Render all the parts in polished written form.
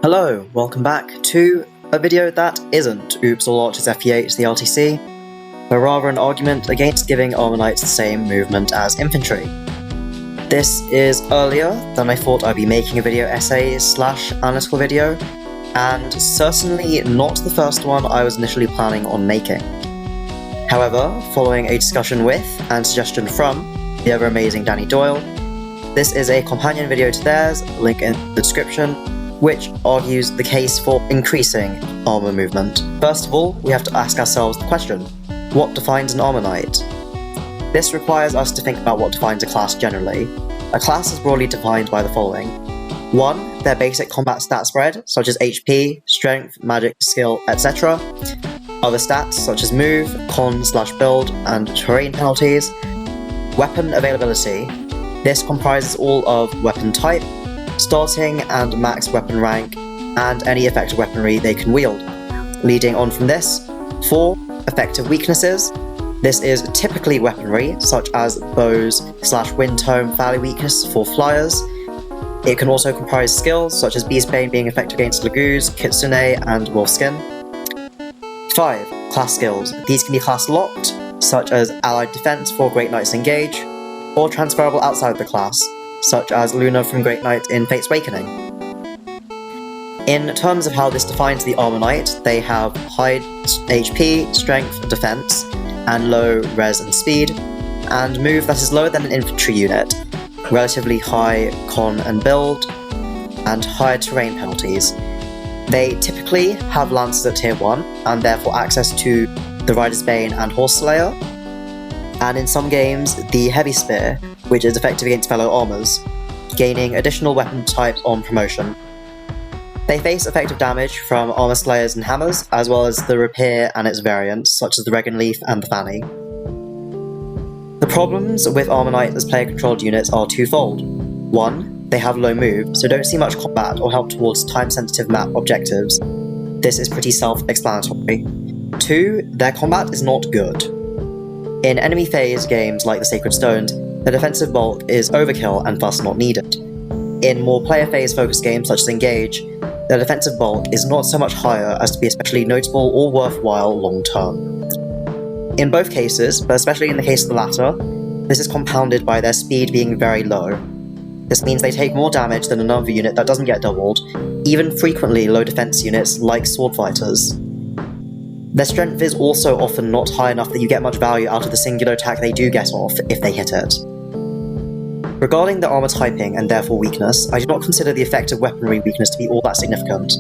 Hello, welcome back to a video that isn't Oops All Archers FE8 the LTC, but rather an argument against giving Armour Knights the same movement as infantry. This is earlier than I thought I'd be making a video essay / analytical video, and certainly not the first one I was initially planning on making. However, following a discussion with and suggestion from the ever amazing Danny Doyle, this is a companion video to theirs, link in the description, which argues the case for increasing armour movement. First of all, we have to ask ourselves the question, what defines an Armour Knight? This requires us to think about what defines a class generally. A class is broadly defined by the following. 1. Their basic combat stat spread, such as HP, strength, magic, skill, etc. Other stats, such as move, con/build, and terrain penalties. Weapon availability. This comprises all of weapon type, starting and max weapon rank, and any effective weaponry they can wield. Leading on from this, 4. Effective weaknesses. This is typically weaponry, such as bows / wind tome value weakness for flyers. It can also comprise skills, such as Beastbane being effective against Lagoos, Kitsune, and Wolfskin. 5. Class skills. These can be class locked, such as Allied Defense for Great Knights Engage, or transferable outside of the class, such as Luna from Great Knight in Fate's Awakening. In terms of how this defines the Armour Knight, they have high HP, strength, defense, and low res and speed, and move that is lower than an infantry unit, relatively high con and build, and higher terrain penalties. They typically have lances at tier 1, and therefore access to the Rider's Bane and Horse Slayer, and in some games, the Heavy Spear, which is effective against fellow armors, gaining additional weapon types on promotion. They face effective damage from armor slayers and hammers, as well as the rapier and its variants, such as the Regan Leaf and the Fanny. The problems with Armour Knight as player-controlled units are twofold. 1. They have low move, so don't see much combat or help towards time-sensitive map objectives. This is pretty self-explanatory. 2. Their combat is not good. In enemy phase games like the Sacred Stones, the defensive bulk is overkill and thus not needed. In more player phase focused games such as Engage, the defensive bulk is not so much higher as to be especially notable or worthwhile long term. In both cases, but especially in the case of the latter, this is compounded by their speed being very low. This means they take more damage than another unit that doesn't get doubled, even frequently low defense units like sword fighters. Their strength is also often not high enough that you get much value out of the singular attack they do get off if they hit it. Regarding the armor typing and therefore weakness, I do not consider the effective weaponry weakness to be all that significant,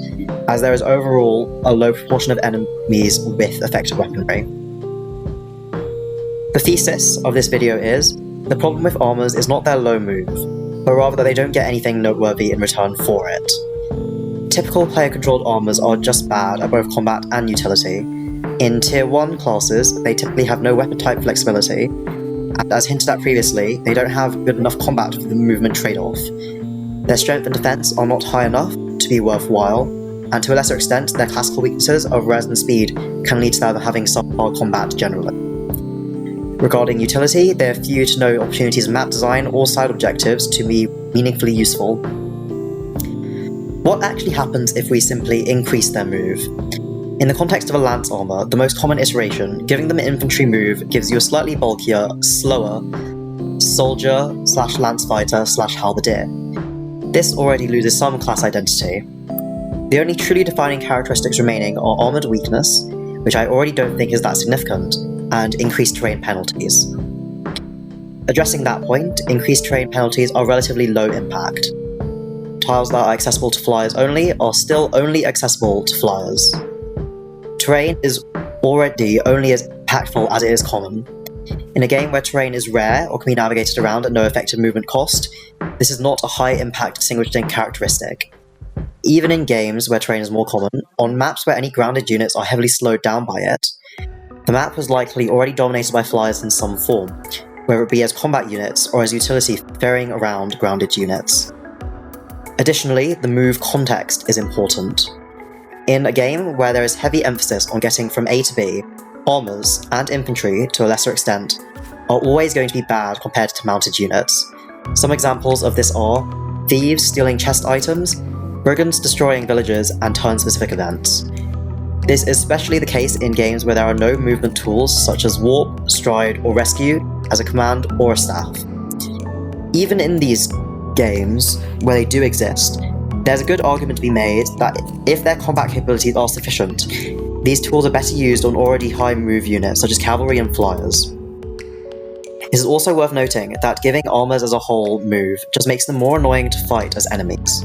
as there is overall a low proportion of enemies with effective weaponry. The thesis of this video is, the problem with armors is not their low move, but rather that they don't get anything noteworthy in return for it. Typical player-controlled armors are just bad at both combat and utility. In Tier 1 classes, they typically have no weapon type flexibility, and as hinted at previously, they don't have good enough combat for the movement trade-off. Their strength and defense are not high enough to be worthwhile, and to a lesser extent, their classical weaknesses of res and speed can lead to them having subpar combat generally. Regarding utility, there are few to no opportunities in map design or side objectives to be meaningfully useful. What actually happens if we simply increase their move? In the context of a lance armor, the most common iteration, giving them an infantry move gives you a slightly bulkier, slower soldier / lance fighter / halberdier. This already loses some class identity. The only truly defining characteristics remaining are armored weakness, which I already don't think is that significant, and increased terrain penalties. Addressing that point, increased terrain penalties are relatively low impact. Tiles that are accessible to flyers only are still only accessible to flyers. Terrain is already only as impactful as it is common. In a game where terrain is rare or can be navigated around at no effective movement cost, this is not a high impact distinguishing characteristic. Even in games where terrain is more common, on maps where any grounded units are heavily slowed down by it, the map was likely already dominated by flyers in some form, whether it be as combat units or as utility ferrying around grounded units. Additionally, the move context is important. In a game where there is heavy emphasis on getting from A to B, armors, and infantry, to a lesser extent, are always going to be bad compared to mounted units. Some examples of this are thieves stealing chest items, brigands destroying villages, and turn-specific events. This is especially the case in games where there are no movement tools such as warp, stride, or rescue as a command or a staff. Even in these games, where they do exist, there's a good argument to be made that if their combat capabilities are sufficient, these tools are better used on already high move units such as cavalry and flyers. It is also worth noting that giving armors as a whole move just makes them more annoying to fight as enemies.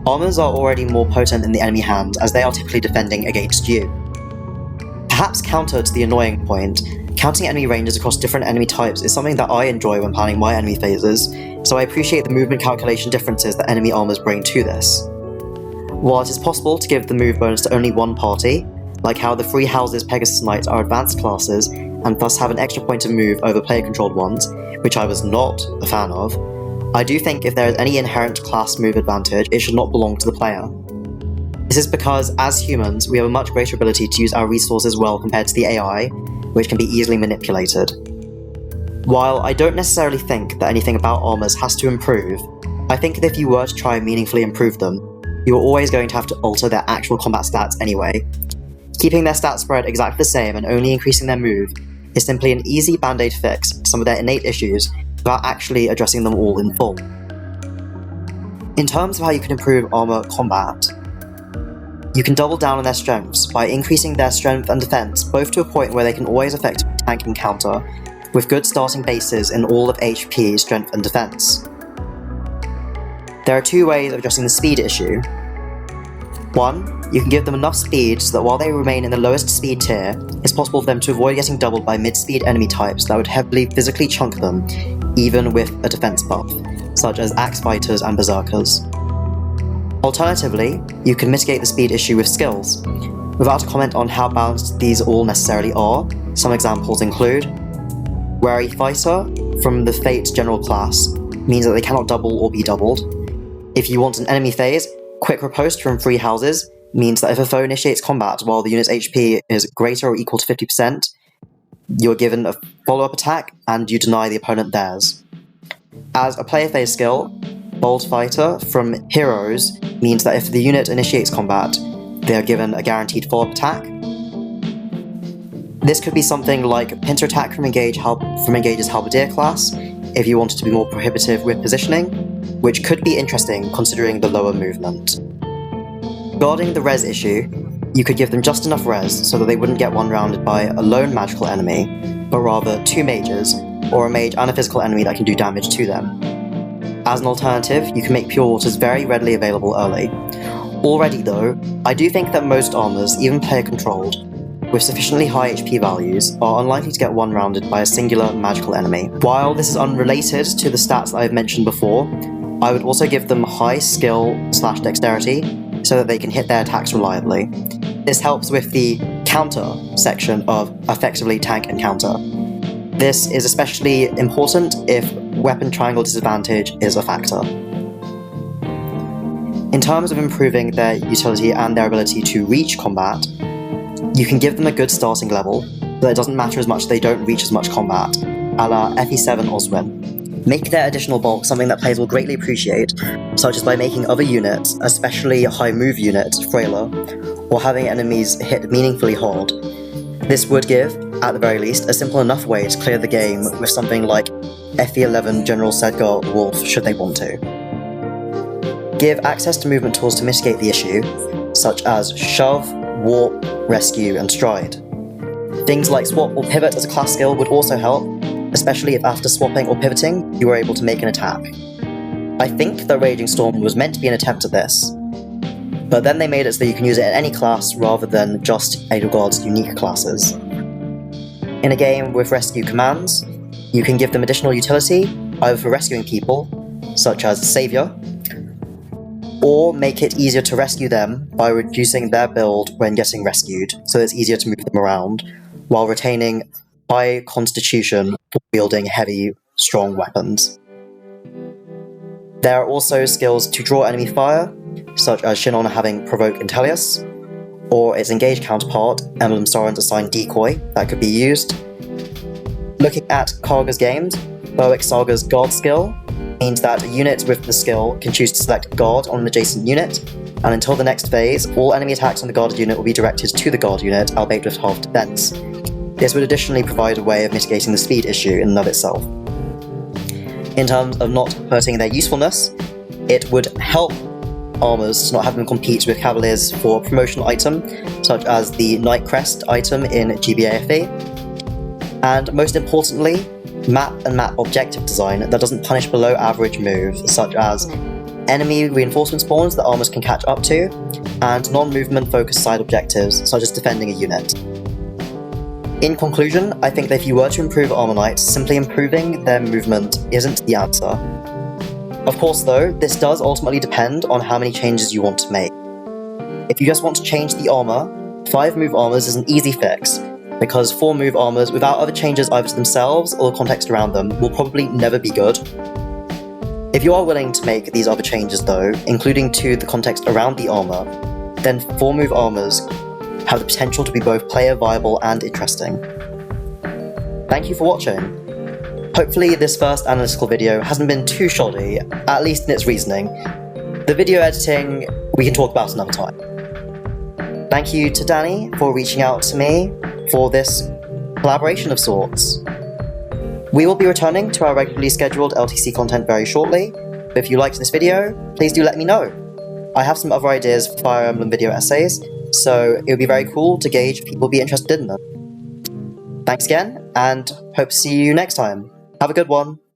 Armors are already more potent in the enemy hand as they are typically defending against you. Perhaps counter to the annoying point, counting enemy ranges across different enemy types is something that I enjoy when planning my enemy phases, so I appreciate the movement calculation differences that enemy armors bring to this. While it is possible to give the move bonus to only one party, like how the Free Houses Pegasus Knights are advanced classes and thus have an extra point of move over player-controlled ones, which I was not a fan of, I do think if there is any inherent class move advantage, it should not belong to the player. This is because, as humans, we have a much greater ability to use our resources well compared to the AI, which can be easily manipulated. While I don't necessarily think that anything about armors has to improve, I think that if you were to try and meaningfully improve them, you are always going to have to alter their actual combat stats anyway. Keeping their stat spread exactly the same and only increasing their move is simply an easy band-aid fix to some of their innate issues without actually addressing them all in full. In terms of how you can improve armor combat, you can double down on their strengths by increasing their strength and defense both to a point where they can always effectively tank and counter, with good starting bases in all of HP, strength and defense. There are two ways of addressing the speed issue. One, you can give them enough speed so that while they remain in the lowest speed tier, it's possible for them to avoid getting doubled by mid-speed enemy types that would heavily physically chunk them, even with a defense buff, such as axe fighters and berserkers. Alternatively, you can mitigate the speed issue with skills. Without a comment on how balanced these all necessarily are, some examples include Wary Fighter from the Fate general class means that they cannot double or be doubled. If you want an enemy phase, Quick Riposte from Free Houses means that if a foe initiates combat while the unit's HP is greater or equal to 50%, you're given a follow-up attack and you deny the opponent theirs. As a player phase skill, Bold Fighter from Heroes means that if the unit initiates combat, they are given a guaranteed follow-up attack. This could be something like Pincer Attack from Engage's Halberdier class, if you wanted to be more prohibitive with positioning, which could be interesting considering the lower movement. Regarding the res issue, you could give them just enough res so that they wouldn't get one-rounded by a lone magical enemy, but rather two mages, or a mage and a physical enemy that can do damage to them. As an alternative, you can make Pure Waters very readily available early. Already though, I do think that most armors, even player-controlled, with sufficiently high HP values, are unlikely to get one-rounded by a singular magical enemy. While this is unrelated to the stats that I've mentioned before, I would also give them high skill/dexterity so that they can hit their attacks reliably. This helps with the counter section of effectively tank and counter. This is especially important if weapon triangle disadvantage is a factor. In terms of improving their utility and their ability to reach combat, you can give them a good starting level, so it doesn't matter as much if they don't reach as much combat, a la FE7 or Swim. Make their additional bulk something that players will greatly appreciate, such as by making other units, especially high move units, frailer, or having enemies hit meaningfully hard. This would give, at the very least, a simple enough way to clear the game with something like FE11 General Sedgar Wolf should they want to. Give access to movement tools to mitigate the issue, such as Shove, Warp, Rescue, and Stride. Things like Swap or Pivot as a class skill would also help, especially if after swapping or pivoting, you were able to make an attack. I think that Raging Storm was meant to be an attempt at this, but then they made it so that you can use it at any class rather than just Edelgard's unique classes. In a game with rescue commands, you can give them additional utility, either for rescuing people, such as Saviour, or make it easier to rescue them by reducing their build when getting rescued, so it's easier to move them around, while retaining high constitution for wielding heavy, strong weapons. There are also skills to draw enemy fire, such as Jehanna having Provoke Intellius, or its engaged counterpart, Emblem Sorin's assigned Decoy, that could be used. Looking at Karga's games, Boic Saga's Guard skill means that a unit with the skill can choose to select guard on an adjacent unit, and until the next phase, all enemy attacks on the guarded unit will be directed to the guard unit, albeit with half defense. This would additionally provide a way of mitigating the speed issue in and of itself. In terms of not hurting their usefulness, it would help armours to not have them compete with cavaliers for a promotional item, such as the Knight Crest item in GBAFE, and most importantly, map and map objective design that doesn't punish below average moves, such as enemy reinforcement spawns that armours can catch up to, and non-movement focused side objectives, such as defending a unit. In conclusion, I think that if you were to improve Armour Knights, simply improving their movement isn't the answer. Of course though, this does ultimately depend on how many changes you want to make. If you just want to change the armour, 5 move armours is an easy fix, because 4 move armours without other changes either to themselves or the context around them will probably never be good. If you are willing to make these other changes though, including to the context around the armour, then 4 move armours have the potential to be both player viable and interesting. Thank you for watching. Hopefully this first analytical video hasn't been too shoddy, at least in its reasoning. The video editing we can talk about another time. Thank you to Danny for reaching out to me for this collaboration of sorts. We will be returning to our regularly scheduled LTC content very shortly, but if you liked this video, please do let me know. I have some other ideas for Fire Emblem video essays, so it would be very cool to gauge if people will be interested in them. Thanks again, and hope to see you next time. Have a good one.